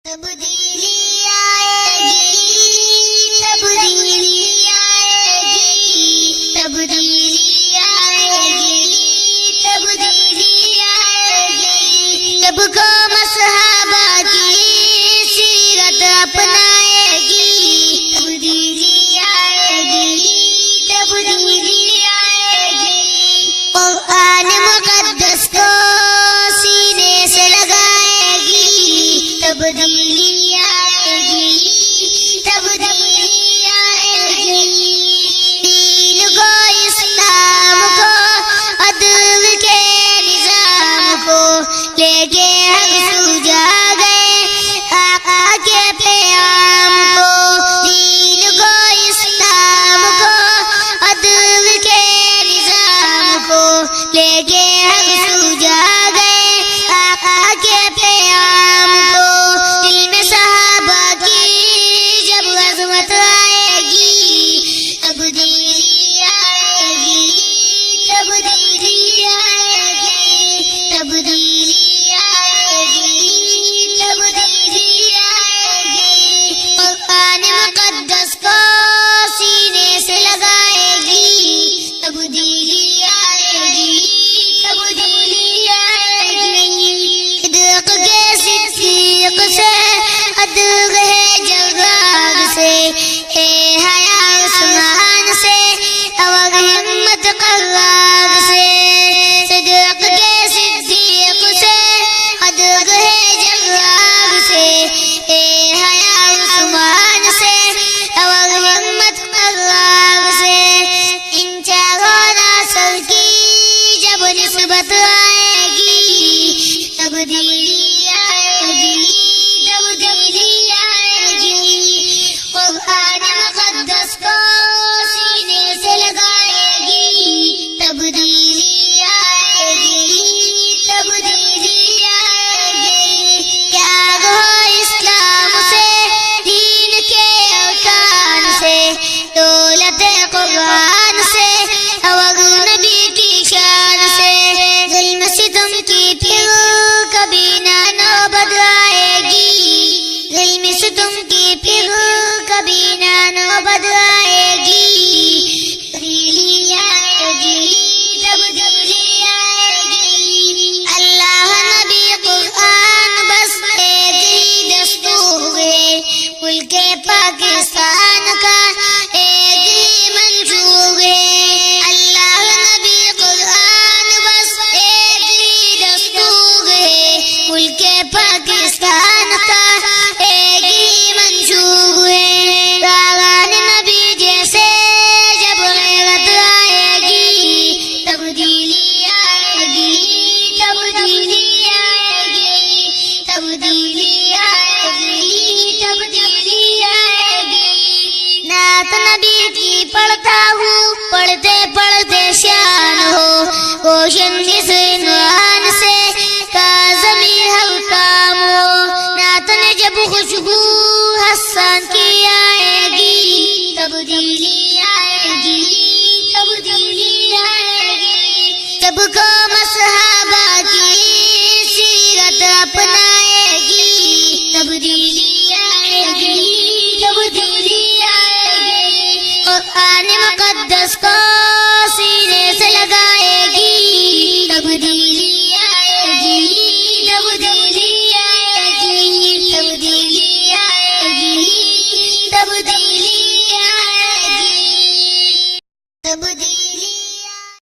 تبدیلی آئے گی، تبدیلی آئے گی، تبدیلی آئے گی، تبدیلی آئے گی، سب کو مصحابہ کی سیرت اپنائے گی، تبدیلی آئے گی، تبدیلی آئے گی، قرآن مقدس کو سینے سے لگائے گی، تبدیلی آئے گی، تبدیلی آئے گی، دین کو، اسلام کو، عدل کے نظام کو لے کے ہم سو جا گئے آقا کے پیام کو، دین کو، اسلام کو، عدل کے نظام کو لے کے ہم سو جا گئے آقا کے پیام کو، دل میں صحابہ کی جب عظمت آئے گی، تبدیلی آئے گی، تبدیلی آئے گی، تبدیلی آئے گی، تبدیلی آئے گی، قرآن مقدس کو سینے سے لگائے گی، تبدیلی آئے گی، تبدیلی آئے گی، صدق کے صدیق سے، عدل ہے جلال سے، ہے حیا عثمان سے، اور ہمت قرار سے، صدق کے صدیق سے، عدل ہے جلال سے، ہے حیا عثمان سے، اور ہمت قرار سے، ان چاروں ناصر کی جب نسبت آئے گی، تبدیلی آئے گی، تبدیلی آئے گی، قرآن مقدس کو سینے سے لگائے گی، تبدیلی آئے گی، تبدیلی آئے گی، کیا ہو اسلام سے، دین کے ارکان سے، دولت قرآن سے، اور نبی کی شان سے، ظلم ستم کی پھر کبھی نہ نوبت آئے گی، ظلم ستم کی پھر کبھی نہ نوبت آئے گی، تبدیلی آئے گی، تبدیلی آئے گی، اللہ نبی قرآن بس ایک ہی دستور ہے، ملک پاکستان کا ایک ہی منشور ہے، اللہ نبی قرآن بس ایک ہی دستور ہے، ملک پاکستان کا ایک ہی منشور ہے، داغان نبی جیسے جب غیرت آئے گی، تبدیلی آئے گی، تبدیلی آئے گی، تبدیلی آئے گی، تبدیلی آئے گی، نعت نبی کی پڑھتا ہوں، پڑھتے پڑھتے شان ہو، روشن اس عنوان سے کاظمی ہر کام ہو، نعت میں جب خوشبو حسان کی آئے گی، تبدیلی آئے گی، تبدیلی آئے گی، سب کو مصحابہ کی سیرت اپنائے گی، تبدیلی آئے گی، تبدیلی آئے گی، قرآن مقدس کو سینے سے لگائے گی، تبدیلی آئے گی، تبدیلی آئے گی، تبدیلی آئے گی، تبدیلی